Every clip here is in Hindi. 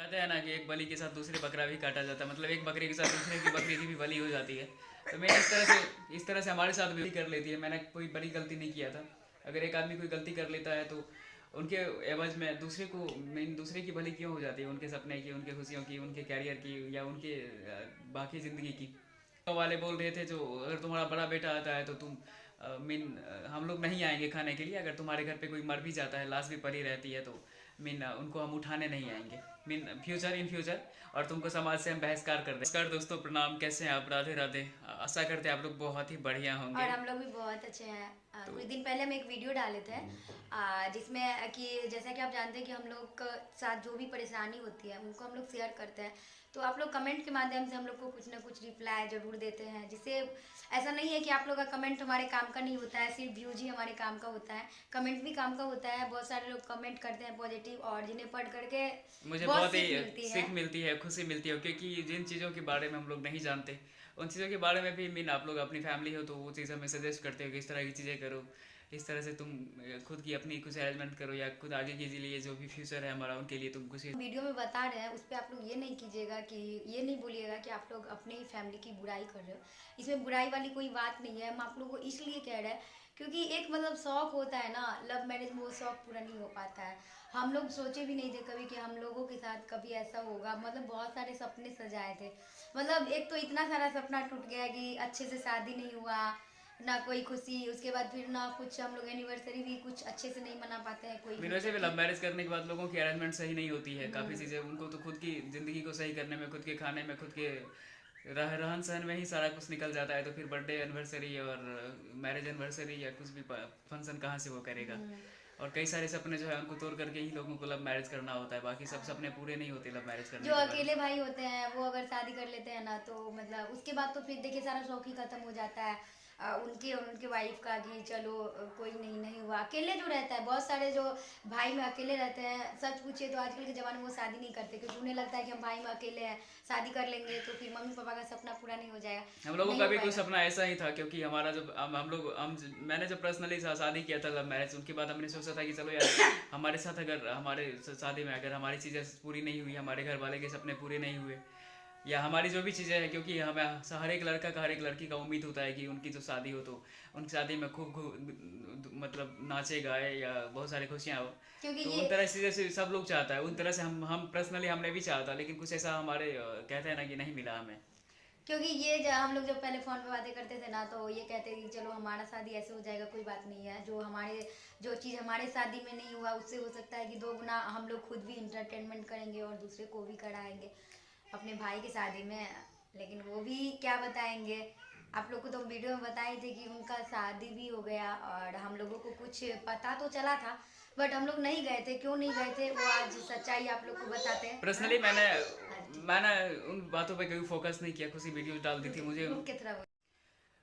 कहते हैं ना कि एक बलि के साथ दूसरे बकरा भी काटा जाता है, मतलब एक बकरे के साथ दूसरे की बकरी की भी बलि हो जाती है। तो मैं इस तरह से हमारे साथ भी कर लेती है। मैंने कोई बड़ी गलती नहीं किया था। अगर एक आदमी कोई गलती कर लेता है तो उनके एवज में दूसरे की भली क्यों हो जाती है, उनके सपने की, उनके खुशियों की, उनके कैरियर की, या उनके बाकी ज़िंदगी की। तो वाले बोल रहे थे जो अगर तुम्हारा बड़ा बेटा आता है तो तुम हम लोग नहीं आएंगे खाने के लिए। अगर तुम्हारे घर पे कोई मर भी जाता है, लाश भी पड़ी रहती है, तो उनको हम उठाने नहीं आएंगे इन फ्यूचर, और तुमको समाज से हम बहिष्कार कर दें। नमस्कार दोस्तों, प्रणाम। कैसे हैं आप? राधे राधे। आशा करते हैं आप लोग बहुत ही बढ़िया होंगे। और हम लोग भी बहुत अच्छे हैं। तो कुछ दिन पहले हम एक वीडियो डाले थे जिसमें कि जैसा कि आप जानते हैं कि हम लोग के साथ जो भी परेशानी होती है उनको हम लोग शेयर करते हैं। तो आप लोग कमेंट के माध्यम से हम लोग को कुछ ना कुछ रिप्लाई ज़रूर देते हैं, जिससे ऐसा नहीं है कि आप लोग का कमेंट हमारे काम का नहीं होता है, सिर्फ व्यूज ही हमारे काम का होता है, कमेंट भी काम का होता है। बहुत सारे लोग कमेंट करते हैं पॉजिटिव, और जिन्हें पढ़ करके मुझे बहुत बहुत सीख ही मिलती है। सीख मिलती है, खुशी मिलती है, क्योंकि जिन चीज़ों के बारे में हम लोग नहीं जानते उन चीज़ों के बारे में भी आप लोग अपनी फैमिली हो तो वो चीज़ हमें सजेस्ट करते हो कि इस तरह की चीज़ें करो, इस तरह से तुम खुद की अपनी कुछ अरेंजमेंट करो, या खुद आगे के लिए जो भी फ्यूचर है हमारा उनके लिए तुम कुछ। वीडियो में बता रहे हैं उस पर आप लोग ये नहीं कीजिएगा कि ये नहीं बोलिएगा कि आप लोग अपने ही फैमिली की बुराई कर रहे हो। इसमें बुराई वाली कोई बात नहीं है। हम आप लोगों को इसलिए कह रहे हैं क्योंकि एक मतलब शौक होता है ना, लव मैरिज में वो शौक पूरा नहीं हो पाता है। हम लोग सोचे भी नहीं थे कभी कि हम लोगों के साथ कभी ऐसा होगा। मतलब बहुत सारे सपने सजाए थे। मतलब एक तो इतना सारा सपना टूट गया कि अच्छे से शादी नहीं हुआ, ना कोई खुशी, उसके बाद फिर ना कुछ, हम लोग एनिवर्सरी भी कुछ अच्छे से नहीं मना पाते हैं कोई फिर भी, वैसे भी जबकि लव मैरिज करने के बाद लोगों की अरेंजमेंट सही नहीं होती है, काफ़ी हम्म। चीज़ें उनको तो खुद की ज़िंदगी को सही करने में, खुद के खाने में, खुद के रहन सहन में ही सारा कुछ निकल जाता है। तो फिर बर्थडे एनिवर्सरी और मैरिज एनिवर्सरी या कुछ भी फंक्शन कहाँ से वो करेगा। हम्म। और कई सारे सपने जो है उनको तोड़ करके ही लोगों को लव मैरिज करना होता है, बाकी सब सपने पूरे नहीं होते लव मैरिज करने जो के बाद। अकेले भाई होते हैं वो अगर शादी कर लेते हैं ना, तो मतलब उसके बाद तो फिर देखिए सारा शौक ही खत्म हो जाता है। उनके और उनके वाइफ का कि चलो कोई नहीं हुआ। अकेले जो रहता है, बहुत सारे जो भाई में अकेले रहते हैं, सच पूछिए तो आजकल के ज़माने में वो शादी नहीं करते, क्योंकि उन्हें लगता है कि हम भाई में अकेले हैं, शादी कर लेंगे तो फिर मम्मी पापा का सपना पूरा नहीं हो जाएगा, हम लोगों नहीं का हो भी कुछ पाएगा। सपना ऐसा ही था, क्योंकि हमारा जब हम लोग मैंने जब पर्सनली शादी किया था लव मैरिज, उनके बाद हमने सोचा था कि चलो यार हमारे साथ अगर हमारे शादी में अगर हमारी चीज़ें पूरी नहीं हुई, हमारे घर वाले के सपने पूरे नहीं हुए, या हमारी जो भी चीज़ें हैं, क्योंकि हमें हर एक लड़का का, हर एक लड़की का उम्मीद होता है कि उनकी जो शादी हो तो उनकी शादी में खूब खूब मतलब नाचे गाए या बहुत सारी खुशियाँ हो। क्योंकि तो ये उन तरह से जैसे सब लोग चाहता है, उन तरह से हम पर्सनली हमने भी चाहा था, लेकिन कुछ ऐसा हमारे कहते हैं ना कि नहीं मिला हमें। क्योंकि ये हम लोग जब पहले फ़ोन पे बातें करते थे ना, तो ये कहते कि चलो हमारा शादी ऐसे हो जाएगा, कोई बात नहीं है, जो चीज़ हमारे शादी में नहीं हुआ उससे हो सकता है कि दो गुना हम लोग खुद भी इंटरटेनमेंट करेंगे और दूसरे को भी कराएंगे अपने भाई की शादी में। लेकिन वो भी क्या बताएंगे। आप लोग को तो वीडियो में बताए थे कि उनका शादी भी हो गया, और हम लोगों को कुछ पता तो चला था, बट हम लोग नहीं गए थे। क्यों नहीं गए थे वो आज सच्चाई आप लोग को बताते हैं। हाँ? पर्सनली मैंने हाँ, ठीक। मैंने उन बातों पे कभी फोकस नहीं किया, खुशी वीडियोस डाल दी थी मुझे। मुख्य तरह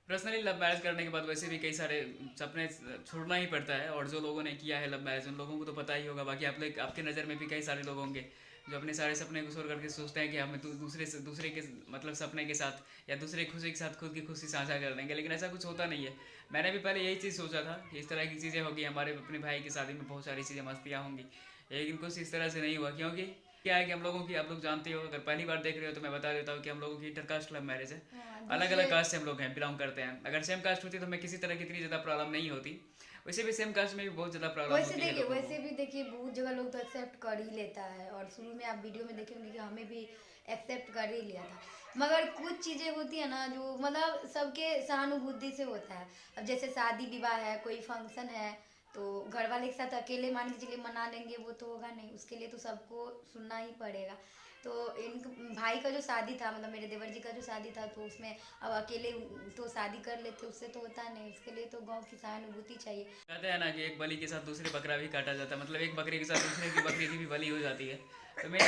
पर्सनली लव मैरिज करने के बाद वैसे भी कई सारे सपने छोड़ना ही पड़ता है, और जो लोगों ने किया है लव मैरिज उन लोगों को तो पता ही होगा। बाकी आप लोग, आपके नज़र में भी कई सारे लोग होंगे जो अपने सारे सपने को छोड़ करके सोचते हैं कि हमें दूसरे के मतलब सपने के साथ या दूसरे खुशी के साथ खुद की खुशी साझा कर देंगे, लेकिन ऐसा कुछ होता नहीं है। मैंने भी पहले यही चीज़ सोचा था कि इस तरह की चीज़ें होगी, हमारे अपने भाई की शादी में बहुत सारी चीज़ें मस्तियाँ होंगी, लेकिन कुछ इस तरह से नहीं हुआ। क्योंकि क्या है कि हम लोगों की, आप लोग जानते हो, अगर पहली बार देख रहे हो तो मैं बता देता हूँ कि हम लोगों की इंटरकास्ट लव मैरिज है। अलग दूसरे। अलग कास्ट से हम लोग हैं, बिलोंग करते हैं। अगर सेम कास्ट होती तो हमें किसी तरह की इतनी ज़्यादा प्रॉब्लम नहीं होती। वैसे भी सेम कास्ट में भी बहुत ज़्यादा प्रॉब्लम होती है लोगों को। वैसे भी देखिए बहुत जगह लोग तो एक्सेप्ट कर ही लेता है, और शुरू में आप वीडियो में देखेंगे कि हमें भी एक्सेप्ट कर ही लिया था। मगर कुछ चीज़ें होती है ना जो मतलब सबके सहानुभूति से होता है। अब जैसे शादी विवाह है, कोई फंक्शन है, तो घर वाले के साथ अकेले मान के चलिए मना लेंगे, वो तो होगा नहीं, उसके लिए तो सबको सुनना ही पड़ेगा। तो इन भाई का जो शादी था, मतलब मेरे देवर जी का जो शादी था, तो उसमें अब अकेले तो शादी कर लेते, उससे तो होता नहीं, उसके लिए तो गांव की सहानुभूति चाहिए। कहते हैं ना कि एक बलि के साथ दूसरे बकरा भी काटा जाता है, मतलब एक बकरे के साथ दूसरे की बकरी की भी बलि हो जाती है। तो मैं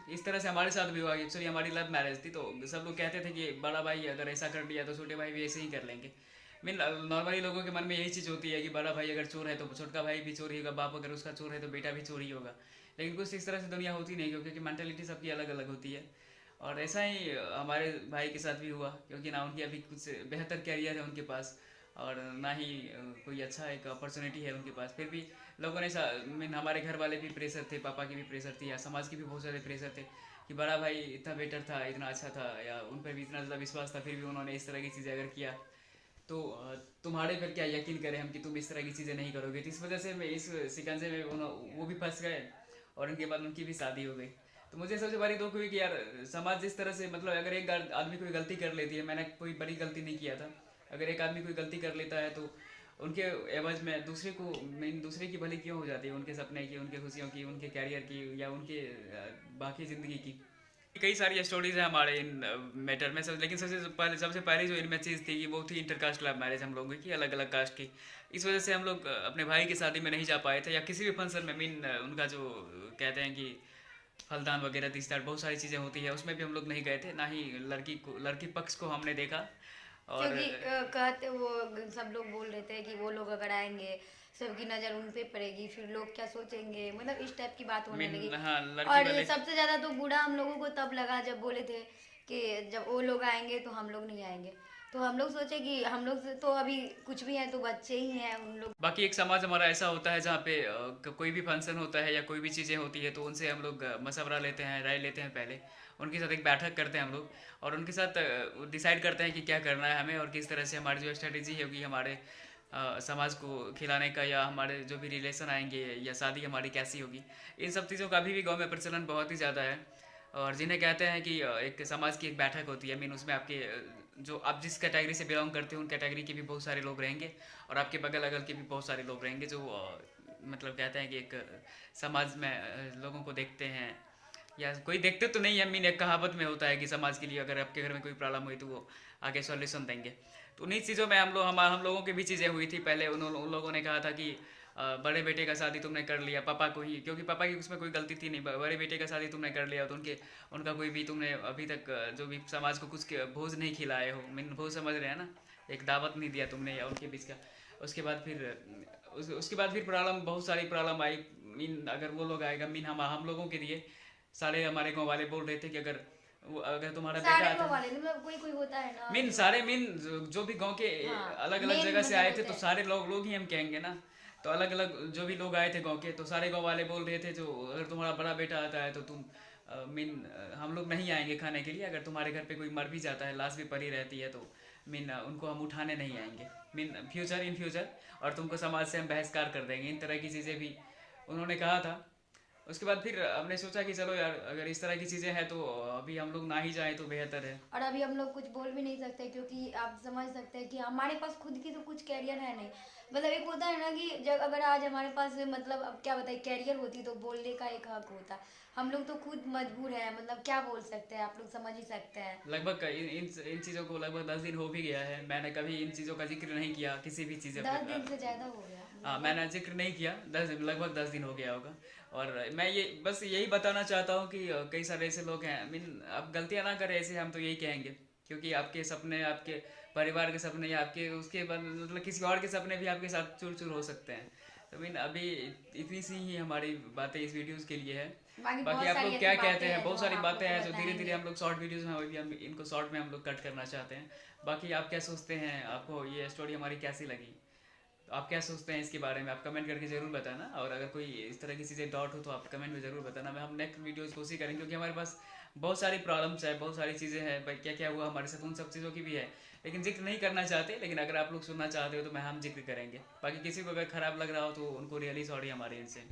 इस तरह से हमारे साथ भी हुआ। एक्चुअली हमारी लव मैरिज थी, तो सब लोग कहते थे कि बड़ा भाई अगर ऐसा कर लिया तो छोटे भाई भी ऐसे ही कर लेंगे। मीन नॉर्मली लोगों के मन में यही चीज़ होती है कि बड़ा भाई अगर चोर है तो छोटा भाई भी चोर ही होगा, बाप अगर उसका चोर है तो बेटा भी चोर ही होगा। लेकिन कुछ इस तरह से दुनिया होती नहीं, क्योंकि मैंटेलिटी सबकी अलग अलग होती है। और ऐसा ही हमारे भाई के साथ भी हुआ, क्योंकि ना उनकी अभी कुछ बेहतर कैरियर है उनके पास, और ना ही कोई अच्छा एक अपॉर्चुनिटी है उनके पास। फिर भी लोगों ने मीन हमारे घर वाले भी प्रेशर थे, पापा की भी प्रेशर थी, या समाज की भी बहुत सारे प्रेशर थे कि बड़ा भाई इतना बेटर था, इतना अच्छा था, या उन पर भी इतना ज़्यादा विश्वास था, फिर भी उन्होंने इस तरह की चीज़ें अगर किया तो तुम्हारे पर क्या यकीन करें हम कि तुम इस तरह की चीज़ें नहीं करोगे। तो इस वजह से मैं इस शिकंजे में वो भी फंस गए और उनके बाद उनकी भी शादी हो गई। तो मुझे सबसे बड़ी दुख हुई कि यार समाज जिस तरह से मतलब अगर एक आदमी कोई गलती कर लेती है, मैंने कोई बड़ी गलती नहीं किया था, अगर एक आदमी कोई गलती कर लेता है तो उनके एवज में दूसरे की भली क्यों हो जाती है, उनके सपने की, उनके खुशियों की, उनके कैरियर की, या उनके बाकी ज़िंदगी की। कई सारी स्टोरीज हैं हमारे इन मैटर में सब, लेकिन सबसे पहली जो इनमें चीज़ थी कि वो थी इंटरकास्ट लव मैरिज हम लोगों की, अलग अलग कास्ट की। इस वजह से हम लोग अपने भाई की शादी में नहीं जा पाए थे, या किसी भी फंक्शन में उनका जो कहते हैं कि फलदान वगैरह दिस दैट बहुत सारी चीज़ें होती है, उसमें भी हम लोग नहीं गए थे, ना ही लड़की पक्ष को हमने देखा। और क्योंकि कहते वो सब लोग बोल रहे थे कि वो लोग अगर आएंगे सबकी नज़र उन पे पड़ेगी, फिर लोग क्या सोचेंगे, मतलब इस टाइप की बात होने लगी। हाँ लड़की और वाले सबसे ज़्यादा तो बुरा हम लोगों को तब लगा जब बोले थे कि जब वो लोग आएंगे तो हम लोग नहीं आएंगे। तो हम लोग सोचे कि हम लोग से तो अभी कुछ भी हैं तो बच्चे ही हैं उन लोग। बाकी एक समाज हमारा ऐसा होता है जहाँ पे कोई भी फंक्शन होता है या कोई भी चीज़ें होती है तो उनसे हम लोग मशवरा लेते हैं, राय लेते हैं, पहले उनके साथ एक बैठक करते हैं हम लोग, और उनके साथ डिसाइड करते हैं कि क्या करना है हमें, और किस तरह से हमारी जो स्ट्रेटेजी होगी हमारे समाज को खिलाने का, या हमारे जो भी रिलेशन आएंगे या शादी हमारी कैसी होगी। इन सब चीज़ों का अभी भी गाँव में प्रचलन बहुत ही ज़्यादा है। और जिन्हें कहते हैं कि एक समाज की एक बैठक होती है, मीन उसमें आपके जो आप जिस कैटेगरी से बिलोंग करते हो उन कैटेगरी के भी बहुत सारे लोग रहेंगे, और आपके बगल अगल के भी बहुत सारे लोग रहेंगे जो मतलब कहते हैं कि एक समाज में लोगों को देखते हैं, या कोई देखते तो नहीं है, मीन एक कहावत में होता है कि समाज के लिए अगर आपके घर में कोई प्रॉब्लम हुई तो वो आगे सॉल्यूशन देंगे। तो उन्हीं चीज़ों में हम लोगों की भी चीज़ें हुई थी। पहले उन लोगों ने कहा था कि बड़े बेटे का शादी तुमने कर लिया, पापा को ही, क्योंकि पापा की उसमें कोई गलती थी नहीं, बड़े बेटे का शादी तुमने कर लिया तो उनका कोई भी तुमने अभी तक जो भी समाज को कुछ भोज नहीं खिलाए हो, मीन भोज समझ रहे हैं ना, एक दावत नहीं दिया तुमने या उनके बीच का। उसके बाद फिर उसके बाद फिर प्रॉब्लम, बहुत सारी प्रॉब्लम आई। मीन अगर वो लोग आएगा, मीन हम लोगों के लिए सारे हमारे गाँव वाले बोल रहे थे कि अगर तुम्हारा बेटा सारे आता गाँव वाले मतलब कोई कोई होता है ना, मीन सारे मीन जो भी गांव के हाँ, अलग अलग main जगह से मतलब आए थे होते तो हैं। सारे लोग ही हम कहेंगे ना। तो अलग अलग जो भी लोग आए थे गांव के, तो सारे गांव वाले बोल रहे थे जो अगर तुम्हारा बड़ा बेटा आता है तो तुम हम लोग नहीं आएंगे खाने के लिए, अगर तुम्हारे घर पे कोई मर भी जाता है, लाश भी पड़ी रहती है तो उनको हम उठाने नहीं आएंगे, इन फ्यूचर, और तुमको समाज से हम बहिष्कार कर देंगे। इन तरह की चीज़ें भी उन्होंने कहा था। उसके बाद फिर हमने सोचा कि चलो यार अगर इस तरह की चीज़ें हैं तो अभी हम लोग ना ही जाएं तो बेहतर है। और अभी हम लोग कुछ बोल भी नहीं सकते क्योंकि आप समझ सकते हैं कि हमारे पास खुद की तो कुछ कैरियर है नहीं। मतलब एक होता है ना कि जब अगर आज हमारे पास मतलब अब क्या बताए कैरियर होती तो बोलने का एक हक होता। हम लोग तो खुद मजबूर हैं, मतलब क्या बोल सकते हैं, आप लोग समझ ही सकते हैं। लगभग इन चीज़ों को लगभग 10 दिन हो भी गया है, मैंने कभी इन चीज़ों का जिक्र नहीं किया किसी भी चीज़ 10 दिन से ज़्यादा हो गया। हाँ मैंने जिक्र नहीं किया, लगभग 10 दिन हो गया होगा। और मैं ये बस यही बताना चाहता हूँ कि कई सारे ऐसे लोग हैं, आप गलतियाँ ना करें ऐसे, हम तो यही कहेंगे, क्योंकि आपके सपने, आपके परिवार के सपने, या आपके उसके बाद मतलब किसी और के सपने भी आपके साथ चूर चूर हो सकते हैं। तो अभी इतनी सी ही हमारी बातें इस वीडियोस के लिए है। बाकी बाकी बहुत आप सारी लोग ऐसी क्या बातें कहते हैं, हैं बहुत जो सारी हम बातें आपको हैं जो धीरे धीरे बताएंगे। हम लोग शॉर्ट वीडियोस में अभी हम इनको शॉर्ट में हम लोग कट करना चाहते हैं। बाकी आप क्या सोचते हैं, आपको ये स्टोरी हमारी कैसी लगी, तो आप क्या सोचते हैं इसके बारे में, आप कमेंट करके ज़रूर बताना। और अगर कोई इस तरह की चीज़ें डाउट हो तो आप कमेंट में ज़रूर बताना। मैं हम नेक्स्ट वीडियोज़ कोशिश करेंगे, क्योंकि हमारे पास बहुत सारी प्रॉब्लम्स है, बहुत सारी चीज़ें हैं भाई, क्या क्या हुआ हमारे साथ उन सब चीज़ों की भी है, लेकिन जिक्र नहीं करना चाहते। लेकिन अगर आप लोग सुनना चाहते हो तो हम जिक्र करेंगे। बाकी किसी को अगर ख़राब लग रहा हो तो उनको रियली सॉरी हमारे इनसे।